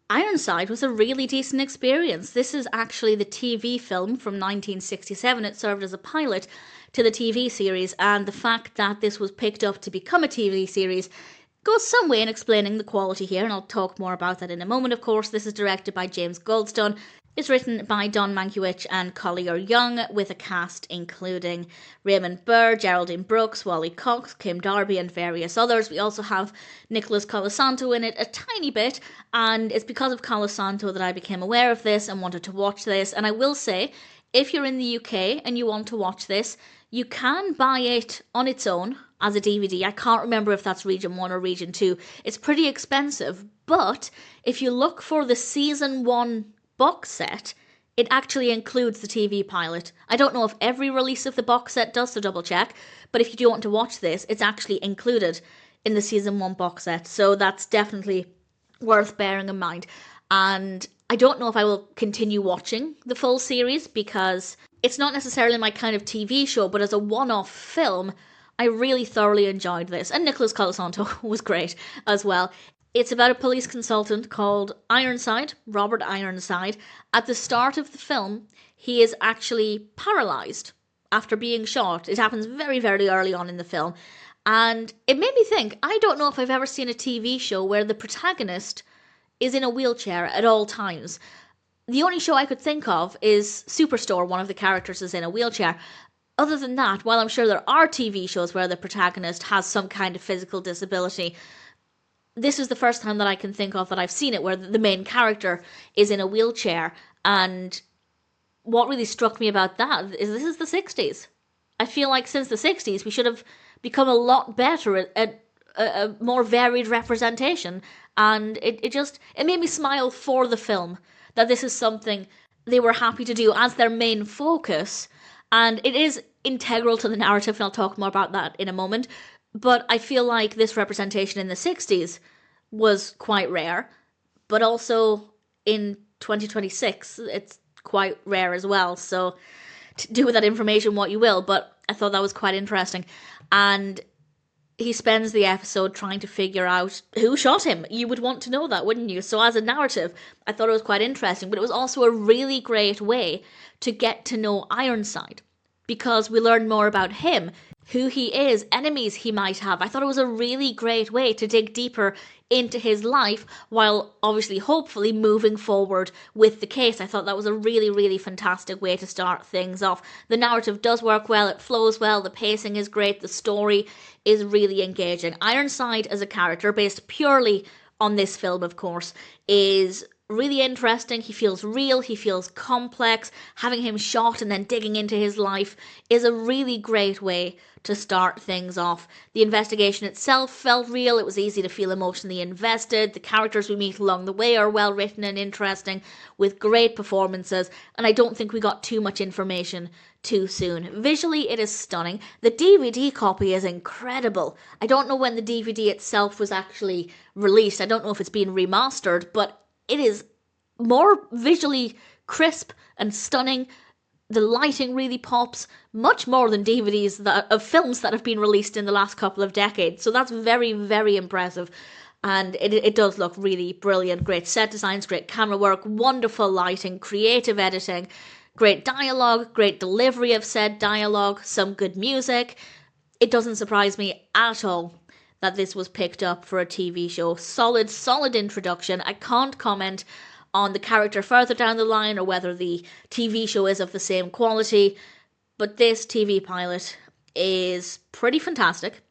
Ironside was a really decent experience. This is actually the TV film from 1967. It served as a pilot to the TV series, and the fact that this was picked up to become a TV series goes some way in explaining the quality here, and I'll talk more about that in a moment. Of course, this is directed by James Goldstone. It's written by Don Mankiewicz and Collier Young, with a cast including Raymond Burr, Geraldine Brooks, Wally Cox, Kim Darby, and various others. We also have Nicholas Colasanto in it a tiny bit, and it's because of Colasanto that I became aware of this and wanted to watch this. And I will say, if you're in the UK and you want to watch this, you can buy it on its own as a DVD. I can't remember if that's Region 1 or Region 2. It's pretty expensive, but if you look for the Season 1 box set, it actually includes the TV pilot. I don't know if every release of the box set does, so double check, but if you do want to watch this, it's actually included in the Season 1 box set, so that's definitely worth bearing in mind. And I don't know if I will continue watching the full series, because it's not necessarily my kind of TV show, but as a one-off film, I really thoroughly enjoyed this, and Nicholas Colasanto was great as well. It's about a police consultant called Ironside, Robert Ironside. At the start of the film, he is actually paralysed after being shot. It happens very, very early on in the film. And it made me think, I don't know if I've ever seen a TV show where the protagonist is in a wheelchair at all times. The only show I could think of is Superstore, one of the characters is in a wheelchair. Other than that, while I'm sure there are TV shows where the protagonist has some kind of physical disability, this is the first time that I can think of that I've seen it where the main character is in a wheelchair. And what really struck me about that is this is the 60s. I feel like since the 60s we should have become a lot better at a more varied representation. And it made me smile for the film that this is something they were happy to do as their main focus. And it is integral to the narrative, and I'll talk more about that in a moment. But I feel like this representation in the 60s was quite rare, but also in 2026, it's quite rare as well. So do with that information what you will, but I thought that was quite interesting. And he spends the episode trying to figure out who shot him. You would want to know that, wouldn't you? So as a narrative, I thought it was quite interesting, but it was also a really great way to get to know Ironside, because we learn more about him, who he is, enemies he might have. I thought it was a really great way to dig deeper into his life while obviously hopefully moving forward with the case. I thought that was a really, really fantastic way to start things off. The narrative does work well, it flows well, the pacing is great, the story is really engaging. Ironside as a character, based purely on this film of course, is really interesting. He feels real, he feels complex. Having him shot and then digging into his life is a really great way to start things off. The investigation itself felt real, it was easy to feel emotionally invested. The characters we meet along the way are well written and interesting, with great performances, and I don't think we got too much information too soon. Visually, it is stunning. The DVD copy is incredible. I don't know when the DVD itself was actually released. I don't know if it's been remastered, but it is more visually crisp and stunning. The lighting really pops, much more than DVDs of films that have been released in the last couple of decades. So that's very, very impressive. And it does look really brilliant. Great set designs, great camera work, wonderful lighting, creative editing, great dialogue, great delivery of said dialogue, some good music. It doesn't surprise me at all that this was picked up for a TV show. Solid introduction. I can't comment on the character further down the line or whether the TV show is of the same quality, but this TV pilot is pretty fantastic,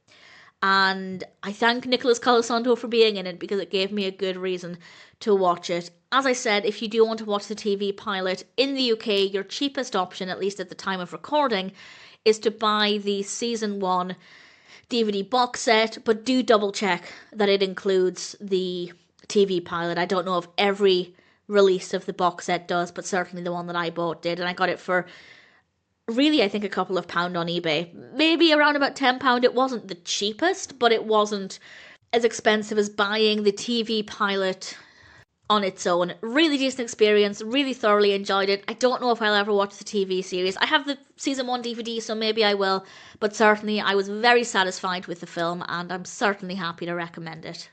and I thank Nicholas Colasanto for being in it because it gave me a good reason to watch it. As I said, if you do want to watch the TV pilot in the UK, your cheapest option, at least at the time of recording, is to buy the Season 1 DVD box set, but do double check that it includes the TV pilot. I don't know if every release of the box set does, but certainly the one that I bought did, and I got it for really I think a couple of pound on eBay, maybe around about £10. It wasn't the cheapest, but it wasn't as expensive as buying the TV pilot on its own. Really decent experience, really thoroughly enjoyed it. I don't know if I'll ever watch the TV series. I have the Season 1 DVD, so maybe I will, but certainly I was very satisfied with the film, and I'm certainly happy to recommend it.